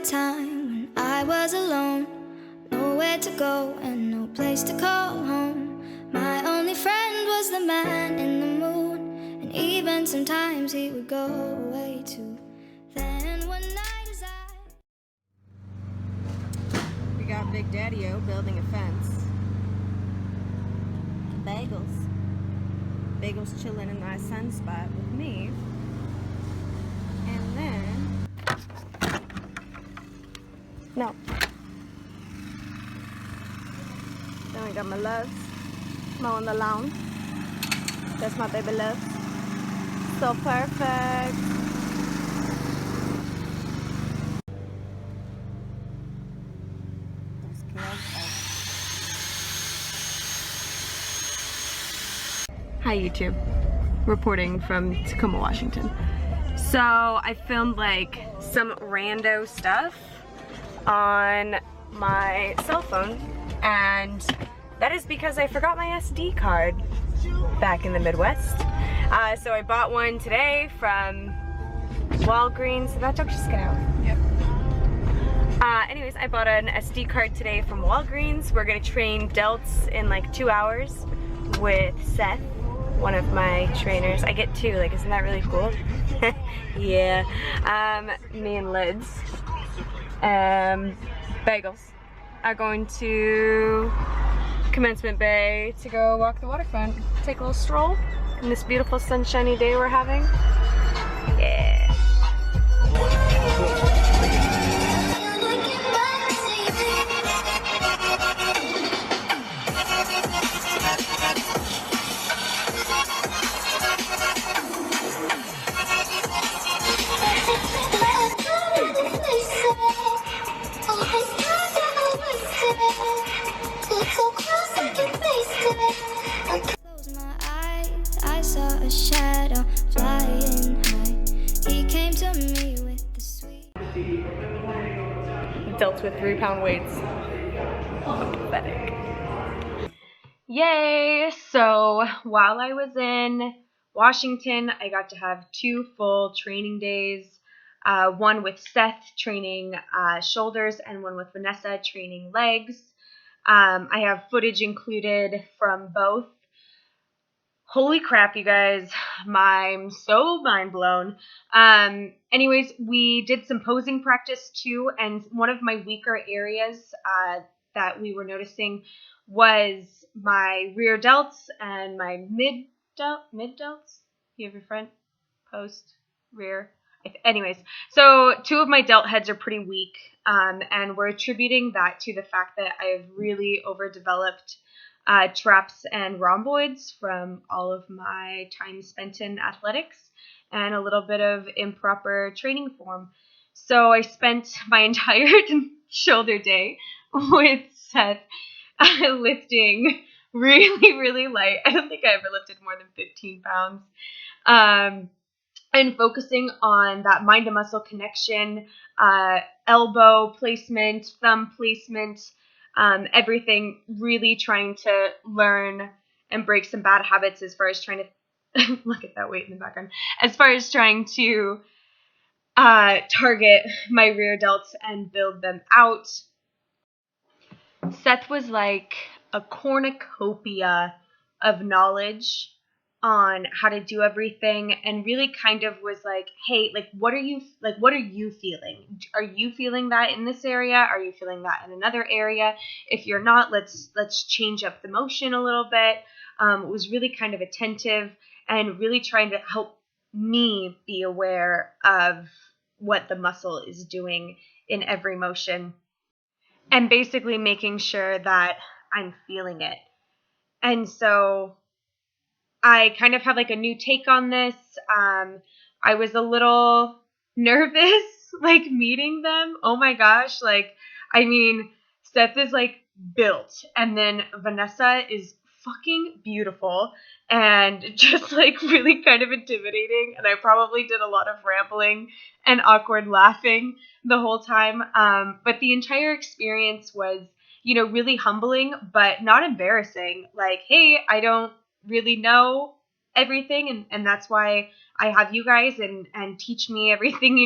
time when I was alone, nowhere to go and no place to call home. My only friend was the man in the moon, and even sometimes he would go away too. Then one night as We got Big Daddy-O building a fence. Bagels. Bagels chilling in my sunspot with me. And then... No. Then we got my loves mowing the lawn. That's my baby loves. So perfect. Hi YouTube, reporting from Tacoma, Washington. So I filmed like some rando stuff on my cell phone, and that is because I forgot my SD card back in the Midwest. So I bought one today from Walgreens. Did that dog just get out? Yep. Anyways, I bought an SD card today from Walgreens. We're gonna train delts in like 2 hours with Seth, one of my trainers. I get two, like, isn't that really cool? Yeah. Me and Lids, Bagels, are going to Commencement Bay to go walk the waterfront, take a little stroll in this beautiful sunshiny day we're having. Yeah. I saw a shadow flying high. He came to me with the sweet. Delts with 3-pound weights. Pathetic. Yay! So while I was in Washington, I got to have 2 full training days. One with Seth training shoulders, and one with Vanessa training legs. I have footage included from both. Holy crap, you guys. I'm so mind blown. Anyways, we did some posing practice too, and one of my weaker areas that we were noticing was my rear delts and my mid delts. You have your front, post, rear. Anyways, so 2 of my delt heads are pretty weak, and we're attributing that to the fact that I have really overdeveloped traps and rhomboids from all of my time spent in athletics and a little bit of improper training form. So I spent my entire shoulder day with Seth lifting really, really light. I don't think I ever lifted more than 15 pounds. And focusing on that mind to muscle connection, elbow placement, thumb placement, everything, really trying to learn and break some bad habits as far as trying to look at that weight in the background, as far as trying to target my rear delts and build them out. Seth was like a cornucopia of knowledge on how to do everything, and really kind of was like, hey, like, what are you feeling? Are you feeling that in this area? Are you feeling that in another area? If you're not, let's change up the motion a little bit. Was really kind of attentive and really trying to help me be aware of what the muscle is doing in every motion, and basically making sure that I'm feeling it. And so I kind of have like a new take on this. I was a little nervous, like, meeting them. Oh my gosh. Like, I mean, Seth is like built, and then Vanessa is fucking beautiful and just like really kind of intimidating. And I probably did a lot of rambling and awkward laughing the whole time. But the entire experience was, really humbling, but not embarrassing. Like, hey, I don't really know everything, and that's why I have you guys and teach me everything.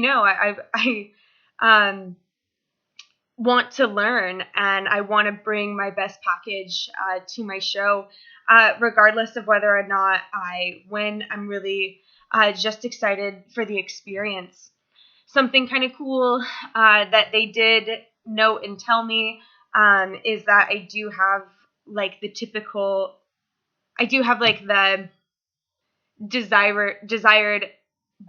want to learn, and I want to bring my best package to my show, regardless of whether or not I win. I'm really just excited for the experience. Something kind of cool that they did note and tell me is that I do have like the desired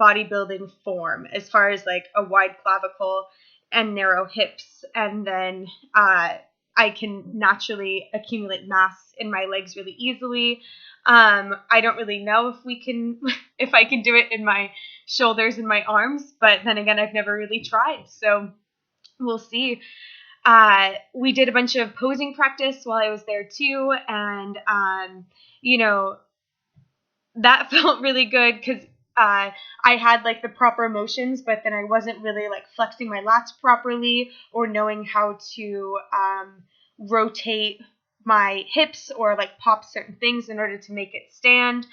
bodybuilding form, as far as like a wide clavicle and narrow hips, and then I can naturally accumulate mass in my legs really easily. I don't really know if I can do it in my shoulders and my arms, but then again, I've never really tried, so we'll see. We did a bunch of posing practice while I was there too, and that felt really good because I had like the proper motions, but then I wasn't really like flexing my lats properly or knowing how to rotate my hips or like pop certain things in order to make it stand.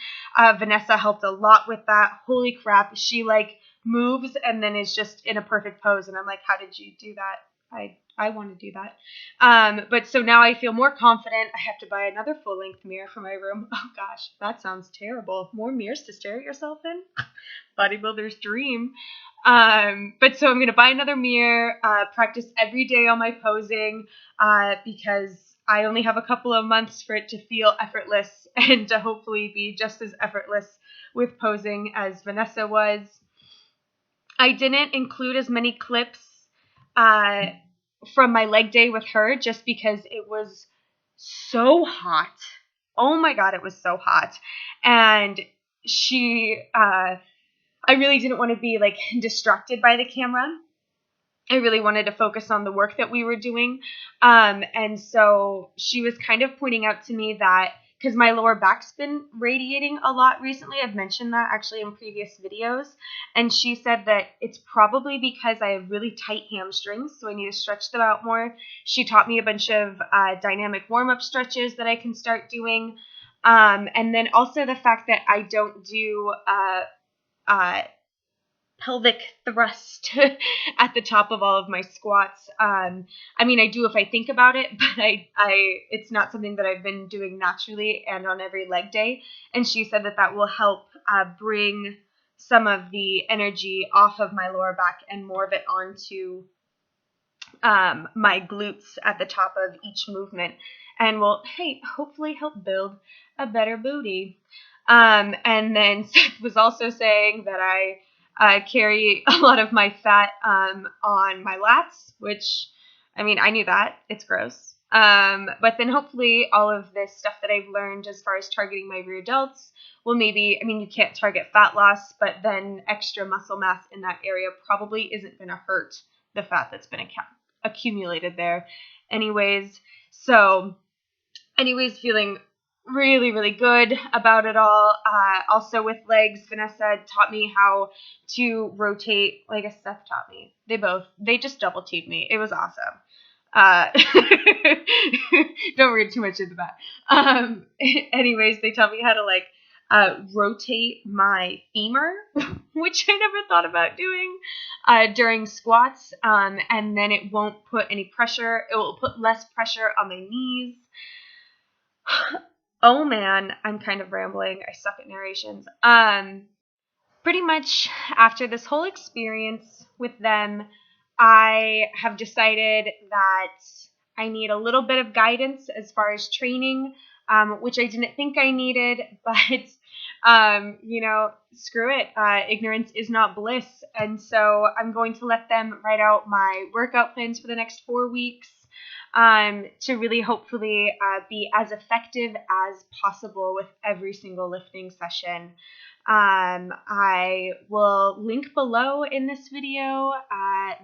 Vanessa helped a lot with that. Holy crap, she like moves and then is just in a perfect pose, and I'm like, how did you do that? I want to do that. But so now I feel more confident. I have to buy another full-length mirror for my room. Oh gosh, that sounds terrible. More mirrors to stare at yourself in? Bodybuilder's dream. But so I'm going to buy another mirror, practice every day on my posing, because I only have a couple of months for it to feel effortless and to hopefully be just as effortless with posing as Vanessa was. I didn't include as many clips from my leg day with her just because it was so hot. Oh my God, it was so hot. And I really didn't want to be like distracted by the camera. I really wanted to focus on the work that we were doing. And so she was kind of pointing out to me that because my lower back's been radiating a lot recently. I've mentioned that actually in previous videos. And she said that it's probably because I have really tight hamstrings, so I need to stretch them out more. She taught me a bunch of dynamic warm-up stretches that I can start doing. And then also the fact that I don't do pelvic thrust at the top of all of my squats. I mean, I do if I think about it, but it's not something that I've been doing naturally and on every leg day. And she said that will help bring some of the energy off of my lower back and more of it onto my glutes at the top of each movement, and will, hey, hopefully help build a better booty. And then Seth was also saying that I carry a lot of my fat on my lats, which, I mean, I knew that. It's gross. But then hopefully all of this stuff that I've learned as far as targeting my rear delts will maybe, I mean, you can't target fat loss, but then extra muscle mass in that area probably isn't going to hurt the fat that's been accumulated there. Anyways, feeling really, really good about it all. Also with legs, Vanessa taught me how to rotate, like Seth taught me. They just double teamed me. It was awesome. Don't read too much into that. Anyways, they taught me how to rotate my femur, which I never thought about doing during squats. And then it won't put any pressure. It will put less pressure on my knees. Oh man, I'm kind of rambling. I suck at narrations. Pretty much after this whole experience with them, I have decided that I need a little bit of guidance as far as training, which I didn't think I needed, but screw it. Ignorance is not bliss. And so I'm going to let them write out my workout plans for the next 4 weeks. To really hopefully be as effective as possible with every single lifting session. I will link below in this video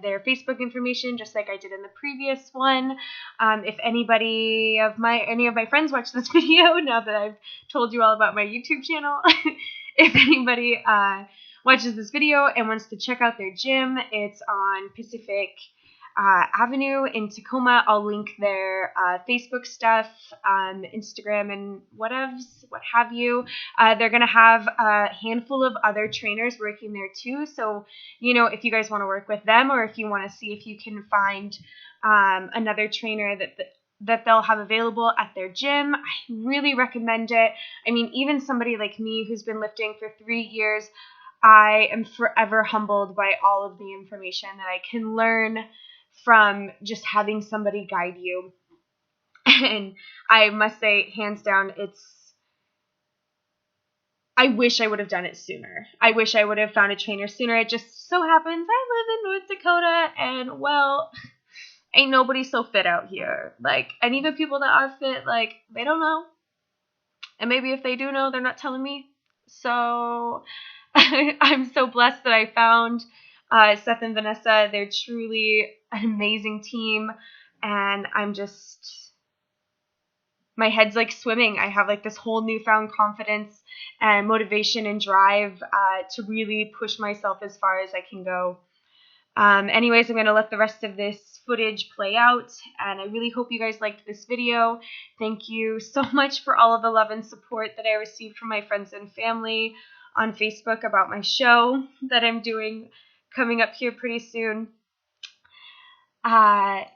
their Facebook information, just like I did in the previous one. If any of my friends watch this video, now that I've told you all about my YouTube channel, if anybody watches this video and wants to check out their gym, it's on Pacific Avenue in Tacoma. I'll link their Facebook stuff, Instagram, and what have you. They're going to have a handful of other trainers working there too. So, if you guys want to work with them, or if you want to see if you can find another trainer that they'll have available at their gym, I really recommend it. I mean, even somebody like me who's been lifting for 3 years, I am forever humbled by all of the information that I can learn from just having somebody guide you. And I must say, hands down, I wish I would have done it sooner. I wish I would have found a trainer sooner. It just so happens I live in North Dakota, and well, ain't nobody so fit out here. And even people that are fit, they don't know. And maybe if they do know, they're not telling me. So I'm so blessed that I found Seth and Vanessa. They're truly an amazing team. And my head's swimming. I have this whole newfound confidence and motivation and drive to really push myself as far as I can go. Anyways, I'm going to let the rest of this footage play out, and I really hope you guys liked this video. Thank you so much for all of the love and support that I received from my friends and family on Facebook about my show that I'm doing coming up here pretty soon. I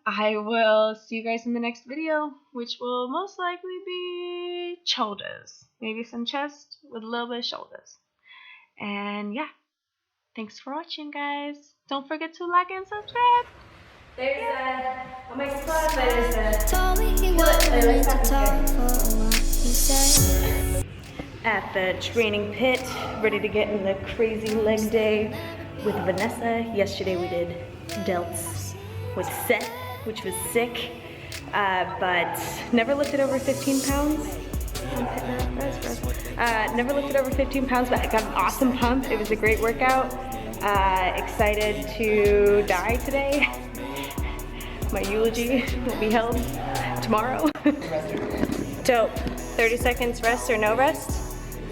will see you guys in the next video, which will most likely be shoulders. Maybe some chest with a little bit of shoulders. And yeah, thanks for watching, guys. Don't forget to like and subscribe. I'm so excited. Told me he wanted to talk for a while. He said, At the training pit, ready to get in the crazy leg day with Vanessa. Yesterday we did delts with Seth, which was sick, but never lifted over 15 pounds. Never lifted over 15 pounds, but I got an awesome pump. It was a great workout. Excited to die today. My eulogy will be held tomorrow. Dope. 30 seconds rest or no rest?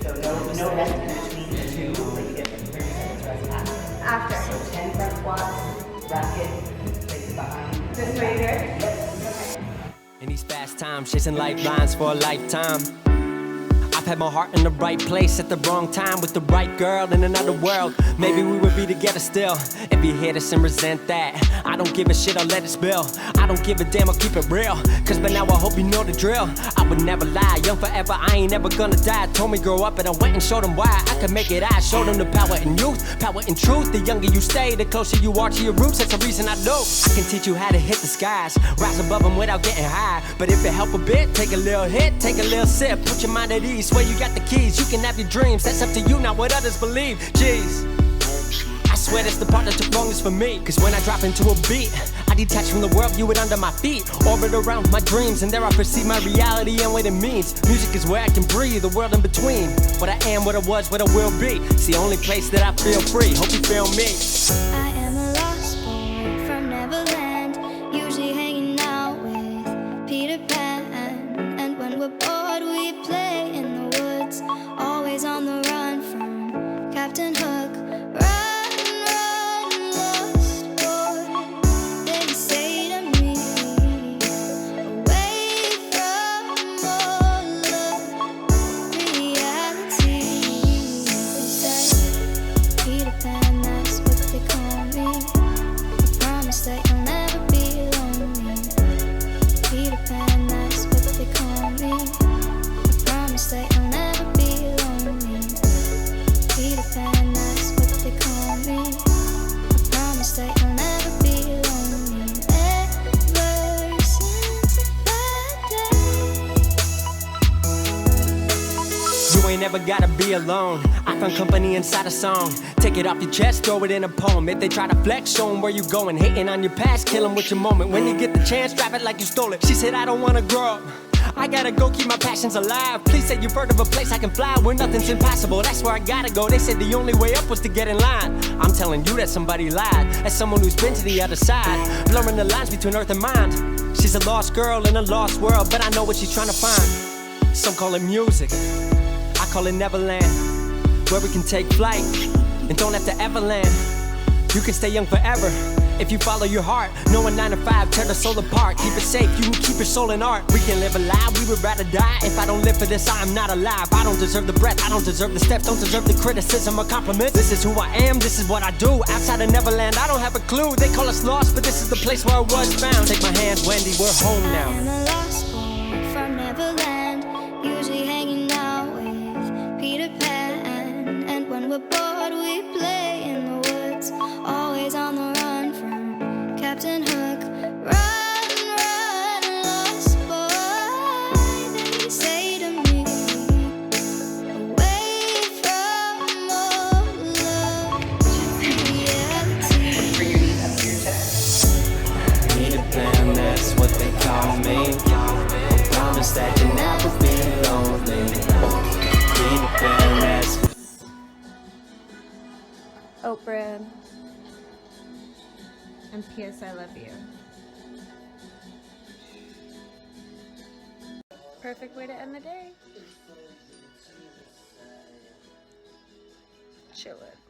So no rest in between the two, but you get 30 seconds rest after. So 10 front squats, racket, place it behind. This way here? Yep. In these fast times, chasing lifelines for a lifetime. I've had my heart in the right place at the wrong time with the right girl in another world. Maybe we would be together still if you hear this and resent that. I don't give a shit, I'll let it spill. I don't give a damn, I'll keep it real. Cause by now I hope you know the drill. I would never lie, young forever, I ain't ever gonna die. Told me grow up and I went and showed them why I could make it. I showed them the power in youth, power in truth. The younger you stay, the closer you are to your roots. That's the reason I know I can teach you how to hit the skies, rise above them without getting high. But if it help a bit, take a little hit, take a little sip. Put your mind at ease, swear you got the keys. You can have your dreams, that's up to you, not what others believe. Jeez, I swear that's the part that took longest for me. Cause when I drop into a beat, I detach from the world, view it under my feet. Orbit around my dreams, and there I perceive my reality and what it means. Music is where I can breathe, the world in between. What I am, what I was, what I will be. It's the only place that I feel free, hope you feel me. I am a lost boy from Neverland, usually hanging out with Peter Pan. And when we're bored, we play in the woods, always on the run from Captain Hook. Run, run, lost boy, they say to me, away from all of reality. They say, Peter Pan, that's what they call me. I promise that you'll never be lonely. Peter Pan, that's what they call me. I promise that you'll never be lonely. Peter Pan, that's what they call me. I promise that you'll never be lonely. Ever since that day. You ain't ever gotta be alone. I found company inside a song. Take it off your chest, throw it in a poem. If they try to flex, show 'em where you going. Hating on your past, kill 'em with your moment. When you get the chance, drive it like you stole it. She said, I don't wanna grow up, I gotta go keep my passions alive. Please say you've heard of a place I can fly where nothing's impossible. That's where I gotta go. They said the only way up was to get in line. I'm telling you that somebody lied. As someone who's been to the other side, blurring the lines between earth and mind. She's a lost girl in a lost world, but I know what she's trying to find. Some call it music, I call it Neverland, where we can take flight and don't have to ever land. You can stay young forever If you follow your heart, no 9 to 5, tear the soul apart. Keep it safe, you can keep your soul in art. We can live a lie, we would rather die. If I don't live for this, I am not alive. I don't deserve the breath, I don't deserve the steps, don't deserve the criticism or compliments. This is who I am, this is what I do. Outside of Neverland, I don't have a clue. They call us lost, but this is the place where I was found. Take my hand, Wendy, we're home now. I'm a lost boy from Neverland, usually hanging out with Peter Pan. And when we're bored, we play in the woods, always on the run from Captain Hook. Run, run, lost boy, they say to me, away from all of reality. Bring your knees up to your chest. Peter Pan, that's what they call me. Promise that you'll never be lonely. Peter Pan, that's Oat bread. And P.S. I love you. Perfect way to end the day. Chillin'.